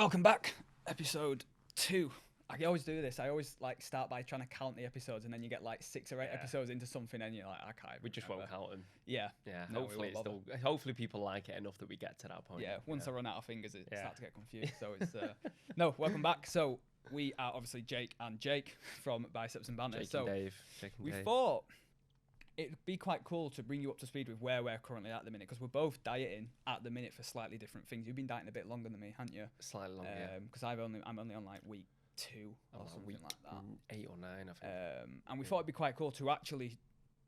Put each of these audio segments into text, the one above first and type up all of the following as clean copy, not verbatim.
Welcome back, episode 2. I always do this. I always like start by trying to count the episodes, and then you get like 6 or 8 episodes into something, and you're like, I can't. We just remember. won't count them. Yeah. Yeah. No, Hopefully people like it enough that we get to that point. Yeah. Once I run out of fingers, it starts to get confused. So it's no. Welcome back. So we are obviously Jake and Jake from Biceps and Banter. Jake and Dave. We thought it'd be quite cool to bring you up to speed with where we're currently at the minute, because we're both dieting at the minute for slightly different things. You've been dieting a bit longer than me, haven't you? Slightly longer. Because I'm only on like week 2 or something like that. 8 or 9, I think. And we thought it'd be quite cool to actually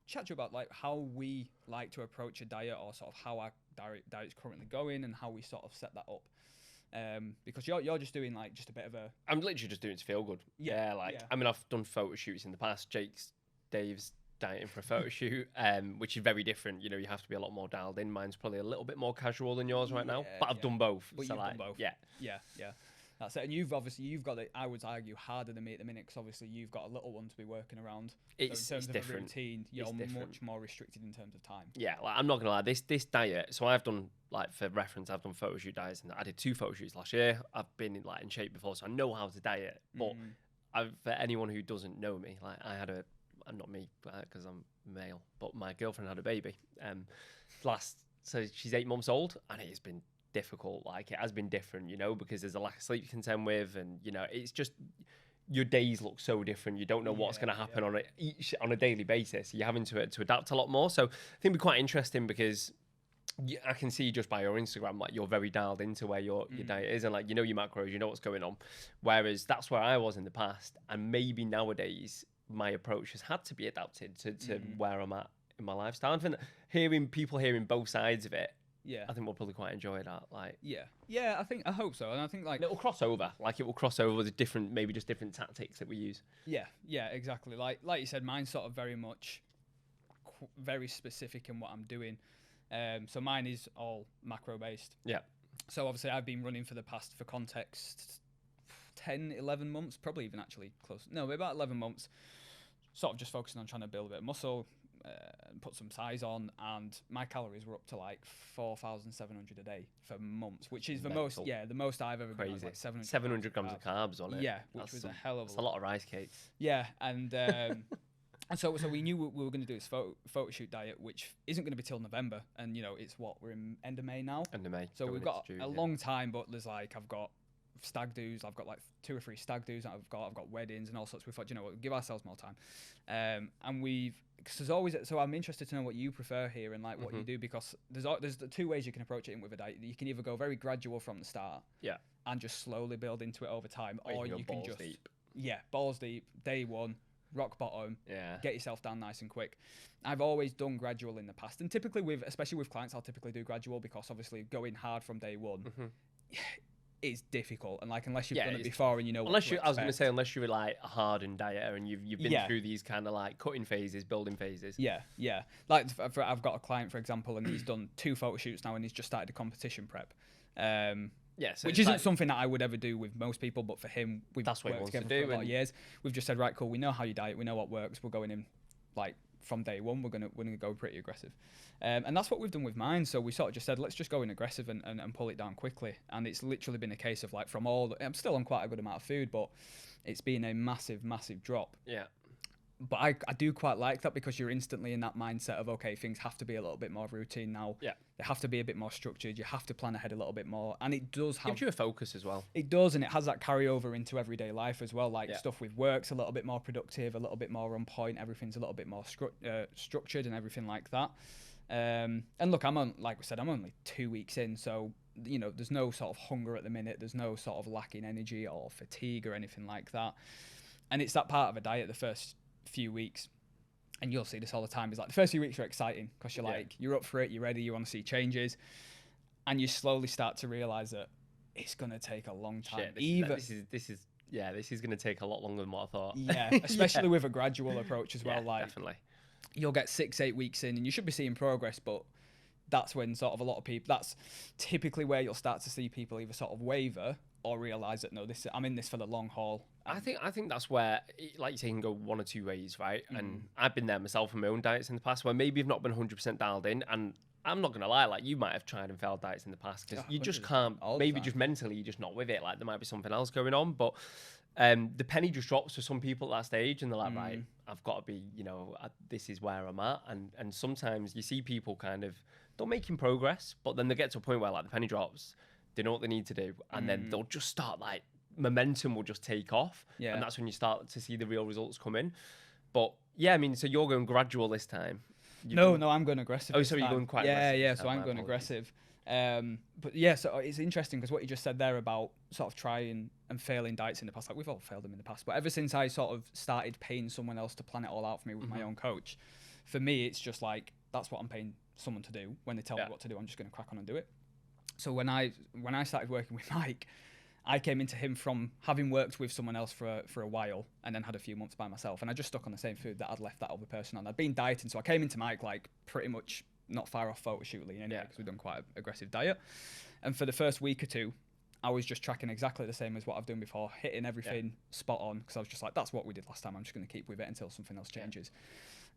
chat to you about like how we like to approach a diet, or sort of how our diet's currently going and how we sort of set that up. Because you're just doing like just a bit of a. I'm literally just doing it to feel good. I mean, I've done photo shoots in the past. Dave's dieting for a photo shoot, which is very different. You know, you have to be a lot more dialed in. Mine's probably a little bit more casual than yours right now, but I've done both. But so you've done both. Yeah. That's it. And you've got it, I would argue, harder than me at the minute, because obviously you've got a little one to be working around. It's so in terms of different. A routine, you're much more restricted in terms of time. Yeah, like, I'm not gonna lie. This diet. So I've done, like, for reference, I've done photo shoot diets, and I did 2 photo shoots last year. I've been in shape before, so I know how to diet. But for anyone who doesn't know me, like, not me because I'm male, but my girlfriend had a baby. So she's 8 months old, and it has been difficult. Like, it has been different, you know, because there's a lack of sleep to contend with, and you know, it's just your days look so different. You don't know what's going to happen on a daily basis. You're having to adapt a lot more. So I think it'd be quite interesting, because I can see just by your Instagram, like, you're very dialed into where your diet is, and like, you know your macros, you know what's going on. Whereas that's where I was in the past, and maybe nowadays my approach has had to be adapted to where I'm at in my lifestyle. I think people hearing both sides of it, I think we'll probably quite enjoy that. Like, I hope so. And I think like it will cross over. Like, it will cross over with different tactics that we use. Yeah, exactly. Like you said, mine's sort of very much very specific in what I'm doing. So mine is all macro based. Yeah. So obviously I've been running for context, 10, 11 months, probably even actually close. No, about 11 months. Sort of just focusing on trying to build a bit of muscle, and put some size on, and my calories were up to like 4,700 a day for months, which is the most I've ever been. Like 700 grams of carbs on it. Yeah, which was a hell of a lot. That's a lot of rice cakes. Yeah, and and so we knew we were going to do this photo shoot diet, which isn't going to be till November, and you know we're in end of May now. End of May. So we've got a long time, but there's like I've got stag do's, I've got like 2 or 3 stag do's, I've got weddings and all sorts. We thought, you know what, give ourselves more time, and because there's always. So I'm interested to know what you prefer here and like what you do, because there's the 2 ways you can approach it with a diet. You can either go very gradual from the start, and just slowly build into it over time, or you can just balls deep, day one, rock bottom, get yourself down nice and quick. I've always done gradual in the past, and typically especially with clients, I'll typically do gradual, because obviously going hard from day one. It's difficult, and like unless you've done it before and you know. Unless unless you're like a hardened dieter and you've been through these kind of like cutting phases, building phases. Yeah. Like I've got a client, for example, and he's done 2 photo shoots now, and he's just started a competition prep. So which isn't something that I would ever do with most people, but for him, we've worked together for a lot of years. We've just said, right, cool, we know how you diet, we know what works. We're going in like from day one. We're gonna go pretty aggressive, and that's what we've done with mine. So we sort of just said, let's just go in aggressive and pull it down quickly. And it's literally been a case of like I'm still on quite a good amount of food, but it's been a massive drop. Yeah. But I do quite like that, because you're instantly in that mindset of, okay, things have to be a little bit more routine now. Yeah. They have to be a bit more structured. You have to plan ahead a little bit more. And it does gives you a focus as well. It does, and it has that carryover into everyday life as well. Like stuff with work's a little bit more productive, a little bit more on point. Everything's a little bit more structured and everything like that. And look, like we said, I'm only 2 weeks in, so you know, there's no sort of hunger at the minute. There's no sort of lacking energy or fatigue or anything like that. And it's that part of a diet, the first few weeks, and you'll see this all the time, is like the first few weeks are exciting, because you're like, you're up for it, you're ready, you want to see changes, and you slowly start to realize that it's going to take a long time. This is going to take a lot longer than what I thought. Especially with a gradual approach as well. Like, definitely, you'll get 6-8 weeks in and you should be seeing progress, but that's when sort of a lot of people, that's typically where you'll start to see people either sort of waver or realize that no, I'm in this for the long haul. I think that's where, like you say, you can go one or two ways, right? And I've been there myself in my own diets in the past where maybe you've not been 100% dialed in. And I'm not gonna lie, like you might have tried and failed diets in the past because you just can't. Maybe just mentally, you're just not with it. Like there might be something else going on, but the penny just drops for some people at that stage, and they're like, right, I've got to be, this is where I'm at. And sometimes you see people kind of they're making progress, but then they get to a point where like the penny drops, they know what they need to do, and then they'll just start like momentum will just take off, and that's when you start to see the real results come in. But yeah, I mean, so you're going gradual this time. No, I'm going aggressive. Oh, so you're going quite aggressive. Yeah, so I'm going aggressive. But yeah, so it's interesting because what you just said there about sort of trying and failing diets in the past, like we've all failed them in the past, but ever since I sort of started paying someone else to plan it all out for me with my own coach, for me, it's just like, that's what I'm paying someone to do. When they tell me what to do, I'm just going to crack on and do it. So when I started working with Mike, I came into him from having worked with someone else for a while and then had a few months by myself, and I just stuck on the same food that I'd left that other person on. I'd been dieting, so I came into Mike like pretty much not far off photo shoot lean anyway, because we've done quite an aggressive diet. And for the first week or two, I was just tracking exactly the same as what I've done before, hitting everything spot on, because I was just like, that's what we did last time, I'm just going to keep with it until something else changes.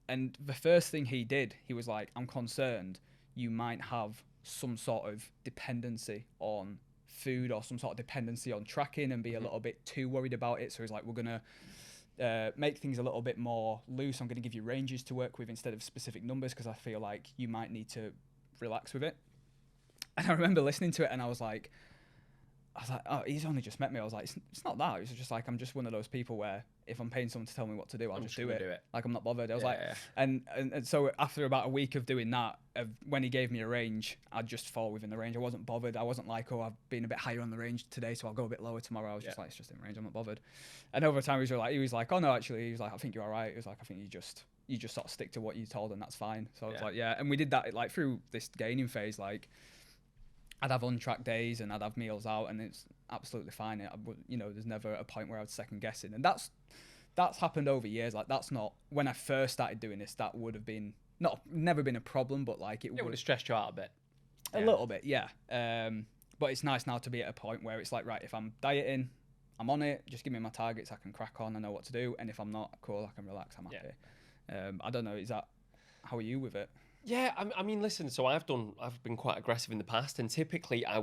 And the first thing he did, he was like, I'm concerned you might have some sort of dependency on food or some sort of dependency on tracking and be a little bit too worried about it. So he's like, we're going to make things a little bit more loose. I'm going to give you ranges to work with instead of specific numbers because I feel like you might need to relax with it. And I remember listening to it and I was like, oh, he's only just met me. I was like, it's not that. It's just like, I'm just one of those people where if I'm paying someone to tell me what to do, I'll just do it. Like, I'm not bothered. I was and so after about a week of doing that, when he gave me a range, I'd just fall within the range. I wasn't bothered. I wasn't like, oh, I've been a bit higher on the range today, so I'll go a bit lower tomorrow. I was just like, it's just in range. I'm not bothered. And over time, he was like, oh no, actually, he was like, I think you're all right. He was like, I think you just sort of stick to what you told, and that's fine. So I was like, yeah. And we did that like through this gaining phase. Like, I'd have untracked days and I'd have meals out, and it's absolutely fine. There's never a point where I was second guessing, and that's happened over years. Like, that's not when I first started doing this. That would have been never been a problem, but like it would have stressed you out a bit, a little bit, yeah. But it's nice now to be at a point where it's like, right, if I'm dieting, I'm on it. Just give me my targets. I can crack on. I know what to do. And if I'm not, cool, I can relax. I'm happy. I don't know. How are you with it? Yeah, I mean, listen, so I've been quite aggressive in the past, and typically I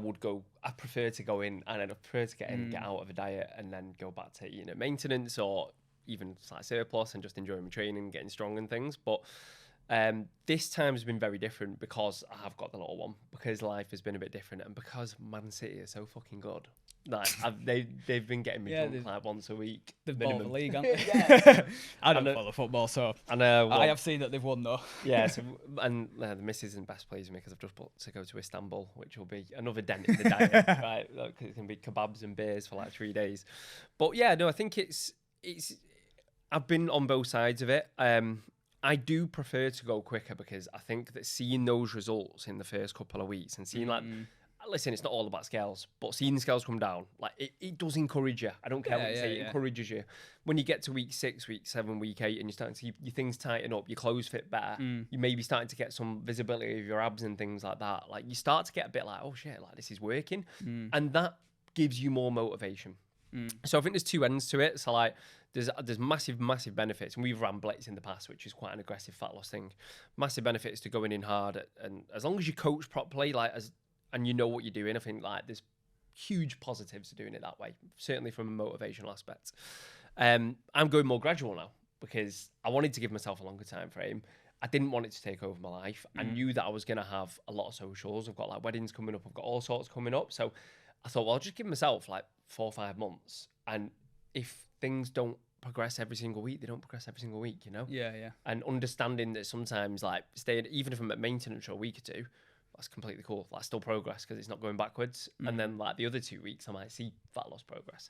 prefer to go in and I prefer to get in and get out of a diet and then go back to, maintenance or even slight surplus and just enjoying my training, getting strong and things. But this time has been very different because I have got the little one, because life has been a bit different, and because Man City are so fucking good. Like, they've been getting me drunk like once a week. They've bought the league, haven't they? I don't follow football, so I have seen that they've won though. Yeah, so, and the missus isn't best pleased with me because I've just booked to go to Istanbul, which will be another dent in the diet, right? Because it can be kebabs and beers for like 3 days. But yeah, no, I think it's. I've been on both sides of it. I do prefer to go quicker because I think that seeing those results in the first couple of weeks and seeing listen, it's not all about scales, but seeing the scales come down, like it does encourage you. I don't care what you say, it encourages you. When you get to week 6, week 7, week 8, and you're starting to see your things tighten up, your clothes fit better, you may be starting to get some visibility of your abs and things like that. Like, you start to get a bit like, oh shit, like this is working. And that gives you more motivation. So I think there's two ends to it. So like, there's massive benefits, and we've ran Blitz in the past, which is quite an aggressive fat loss thing. Massive benefits to going in hard, and as long as you coach properly, and you know what you're doing, I think like there's huge positives to doing it that way. Certainly from a motivational aspect. I'm going more gradual now because I wanted to give myself a longer time frame. I didn't want it to take over my life. I knew that I was going to have a lot of socials. I've got like weddings coming up. I've got all sorts coming up. So I thought, well, I'll just give myself like 4 or 5 months. And if things don't progress every single week, they don't progress every single week, Yeah. And understanding that sometimes like staying, even if I'm at maintenance for a week or two, that's completely cool. Like, still progress because it's not going backwards. And then like the other 2 weeks, I might see fat loss progress.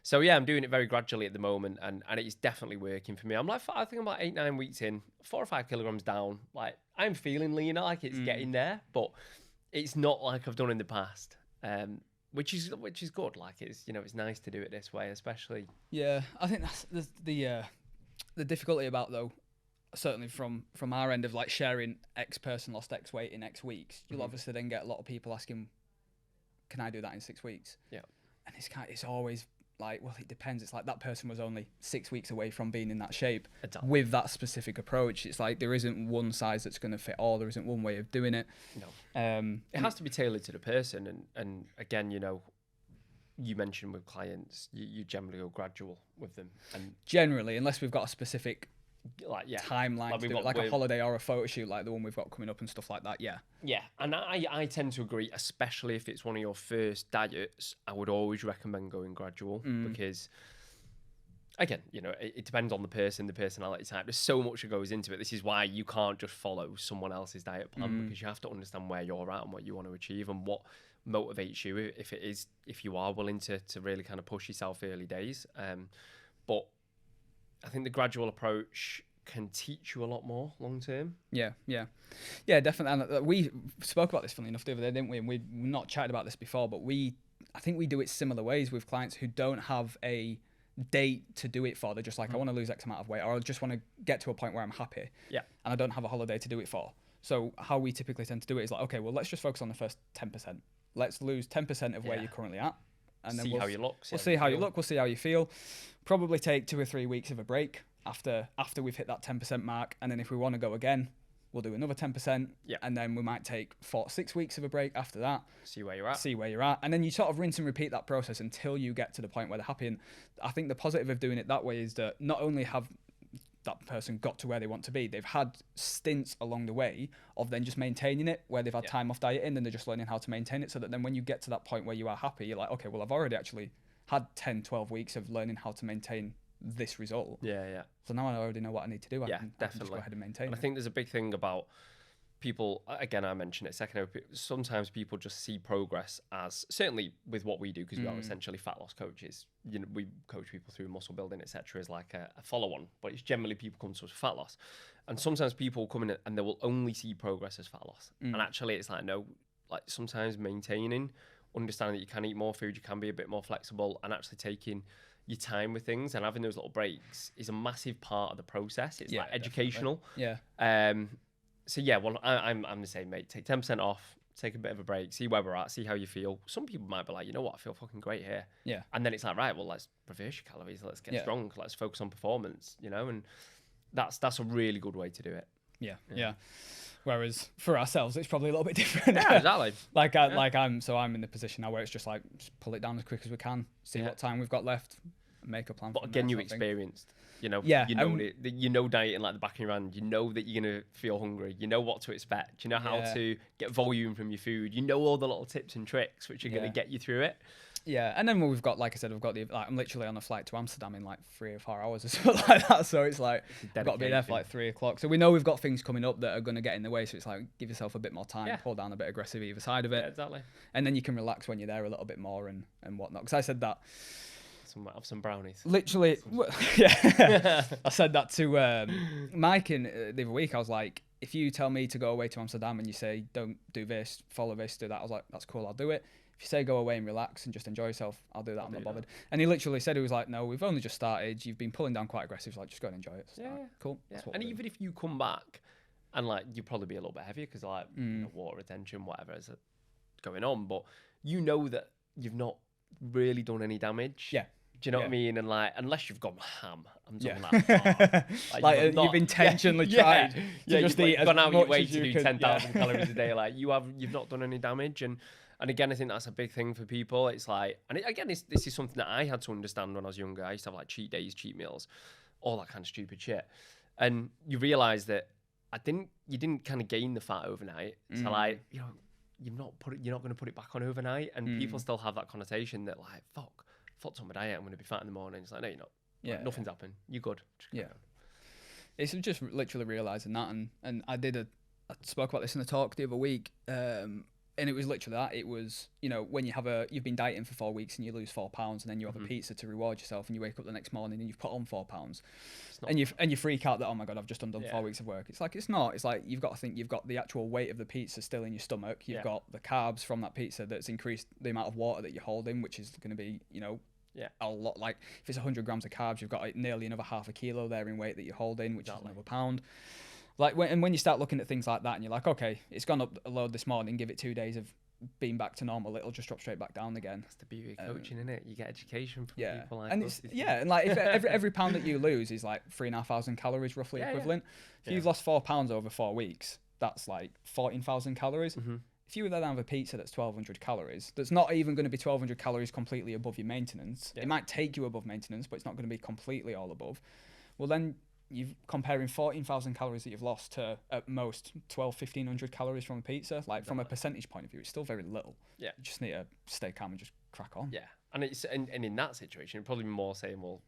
So yeah, I'm doing it very gradually at the moment, and it's definitely working for me. I think I'm about 8-9 weeks in, 4 or 5 kilograms down. Like, I'm feeling leaner, like it's getting there, but it's not like I've done in the past. Which is good. Like, it's it's nice to do it this way, especially. Yeah, I think that's the difficulty about, though, certainly from our end of like sharing X person lost X weight in X weeks. You'll obviously then get a lot of people asking, "Can I do that in 6 weeks?" Yeah. and it's always like, well, it depends. It's like that person was only 6 weeks away from being in that shape with that specific approach. It's like there isn't one size that's going to fit all. There isn't one way of doing it. No, it has to be tailored to the person. And again, you know, you mentioned with clients, you generally go gradual with them. And generally, unless we've got a specific timeline, like a holiday or a photo shoot like the one we've got coming up and stuff like that. Yeah, and I tend to agree, especially if it's one of your first diets. I would always recommend going gradual because, again, you know, it depends on the person, the personality type. There's so much that goes into it. This is why you can't just follow someone else's diet plan because you have to understand where you're at and what you want to achieve and what motivates you if you are willing to really kind of push yourself early days. But I think the gradual approach can teach you a lot more long term. Yeah, definitely. And we spoke about this, funnily enough, the other day, didn't we? And we've not chatted about this before, but I think we do it similar ways with clients who don't have a date to do it for. They're just like, I want to lose X amount of weight, or I just want to get to a point where I'm happy. Yeah. And I don't have a holiday to do it for. So how we typically tend to do it is like, okay, well, let's just focus on the first 10%. Let's lose 10% of where you're currently at. And then see how you look. We'll see how you look. We'll see how you feel. Probably take 2 or 3 weeks of a break after we've hit that 10% mark. And then if we want to go again, we'll do another 10%. Yeah. And then we might take 4 to 6 weeks of a break after that. See where you're at. And then you sort of rinse and repeat that process until you get to the point where they're happy. And I think the positive of doing it that way is that not only have that person got to where they want to be, they've had stints along the way of then just maintaining it, where they've had time off dieting and they're just learning how to maintain it, so that then when you get to that point where you are happy, you're like, okay, well, I've already actually had 10, 12 weeks of learning how to maintain this result. Yeah. So now I already know what I need to do. I can definitely just go ahead and maintain it. I think there's a big thing about people, again, I mentioned it a second ago, sometimes people just see progress as, certainly with what we do, because we are essentially fat loss coaches, you know, we coach people through muscle building, etc., as like a follow-on, but it's generally people come to us for fat loss. And sometimes people come in and they will only see progress as fat loss. And actually it's like, no, like sometimes maintaining, understanding that you can eat more food, you can be a bit more flexible, and actually taking your time with things and having those little breaks is a massive part of the process. It's like educational. Definitely. Yeah. So yeah, well, I'm the same, mate. Take 10% off, take a bit of a break, see where we're at, see how you feel. Some people might be like, you know what, I feel fucking great here. Yeah. And then it's like, right, well, let's reverse your calories, let's get strong, let's focus on performance, you know, and that's a really good way to do it. Yeah. Whereas for ourselves, it's probably a little bit different. Yeah, exactly. I'm in the position now where it's just like, just pull it down as quick as we can, see what time we've got left, make a plan. But again, you experienced. You know, you know dieting like the back of your hand. You know that you're gonna feel hungry. You know what to expect. You know how to get volume from your food. You know all the little tips and tricks which are gonna get you through it. Yeah, and then we've got, like I said, I'm literally on a flight to Amsterdam in like 3 or 4 hours or something like that. So it's like I've got to be there for like 3 o'clock. So we know we've got things coming up that are going to get in the way. So it's like, give yourself a bit more time, pull down a bit aggressive either side of it. Yeah, exactly. And then you can relax when you're there a little bit more and whatnot. Because I said that. Have some brownies. Literally, yeah. I said that to Mike the other week. I was like, if you tell me to go away to Amsterdam and you say, don't do this, follow this, do that, I was like, that's cool, I'll do it. If you say go away and relax and just enjoy yourself, I'll do that. I'm not bothered. And he literally said, he was like, no, we've only just started. You've been pulling down quite aggressive. Like, just go and enjoy it. So cool. Yeah. And even if you come back and like, you'll probably be a little bit heavier because like you know, water retention, whatever is going on, but you know that you've not really done any damage. Yeah. Do you know what I mean? And like, unless you've gone ham, I'm talking like, you've intentionally tried to just eat as gone out much your way as to you do could. 10,000 calories a day. Like you've not done any damage. And again, I think that's a big thing for people. It's like, and again, this is something that I had to understand when I was younger. I used to have like cheat days, cheat meals, all that kind of stupid shit. And you realise that you didn't kind of gain the fat overnight. So like, you know, you're not going to put it back on overnight. And people still have that connotation that like, fucked on my diet, I'm going to be fat in the morning. It's like, no, you're not. Yeah, like, nothing's happened. You're good. It's just literally realising that. And I spoke about this in the talk the other week. And it was literally that. It was, you know, when you've been dieting for 4 weeks and you lose 4 pounds, and then you have a pizza to reward yourself, and you wake up the next morning and you've put on 4 pounds, and you freak out that, oh my God, I've just done 4 weeks of work. It's like, it's not. It's like, you've got to think you've got the actual weight of the pizza still in your stomach. You've got the carbs from that pizza that's increased the amount of water that you're holding, which is going to be, you know, a lot. Like if it's 100 grams of carbs, you've got like nearly another half a kilo there in weight that you're holding, which is another pound. Like when you start looking at things like that, and you're like, okay, it's gone up a load this morning, give it 2 days of being back to normal, it'll just drop straight back down again. That's the beauty of coaching, isn't it? You get education from Yeah, people like and us. and like if every pound that you lose is like 3,500 calories roughly equivalent. If you've lost 4 pounds over 4 weeks, that's like 14,000 calories. If you then have a pizza that's 1,200 calories, that's not even going to be 1,200 calories completely above your maintenance. It might take you above maintenance, but it's not going to be completely all above. Well, then you're comparing 14,000 calories that you've lost to at most 1,500 calories from a pizza. Like from a percentage point of view, it's still very little. Yeah. You just need to stay calm and just crack on. Yeah. And it's and in that situation, it'd probably be more saying, well,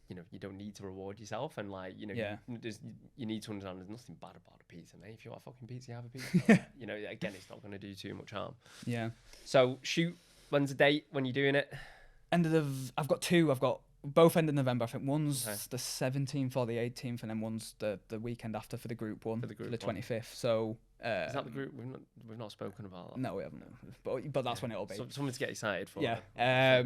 you know, you don't need to reward yourself, and like, you know, you need to understand there's nothing bad about a pizza, mate. If you want a fucking pizza, you have a pizza. You know, again, it's not going to do too much harm. Yeah. So shoot, when's the date when you're doing it? I've got two. I've got both end of November. I think one's the 17th or the 18th, and then one's the weekend after for the group one, for the 25th. So is that the group? We've not spoken about that. No, we haven't. But that's when it'll be. Something to get excited for. Yeah.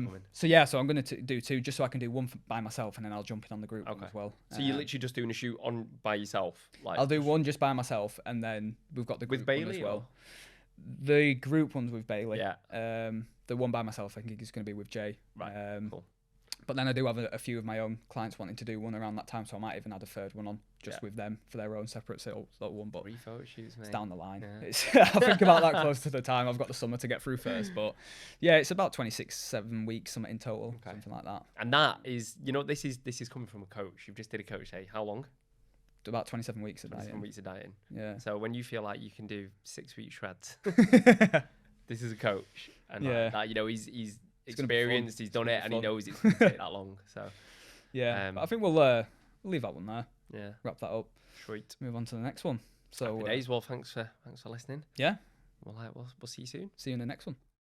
So I'm going to do two, just so I can do one by myself, and then I'll jump in on the group one as well. So you're literally just doing a shoot on by yourself? Like I'll do one just by myself, and then we've got the group with Bailey one as well. Or? The group one's with Bailey. Yeah. The one by myself, I think, is going to be with Jay. Right. Cool. But then I do have a few of my own clients wanting to do one around that time, so I might even add a third one on just with them for their own separate little one. But 3 photo shoots, mate. It's down the line. Yeah. I'll think about that close to the time. I've got the summer to get through first. But yeah, it's about 7 weeks, something in total, something like that. And that is, you know, this is coming from a coach. You've just did a coach say, how long? About 27 weeks of dieting. 27 weeks of dieting. Yeah. So when you feel like you can do 6-week shreds, this is a coach, and that, you know, he's experienced, he's done it, and he knows it's going to take that long. So yeah, but I think we'll leave that one there. Yeah, wrap that up. Sweet. Move on to the next one. So happy days. Well, thanks for listening. Yeah. We'll see you soon. See you in the next one.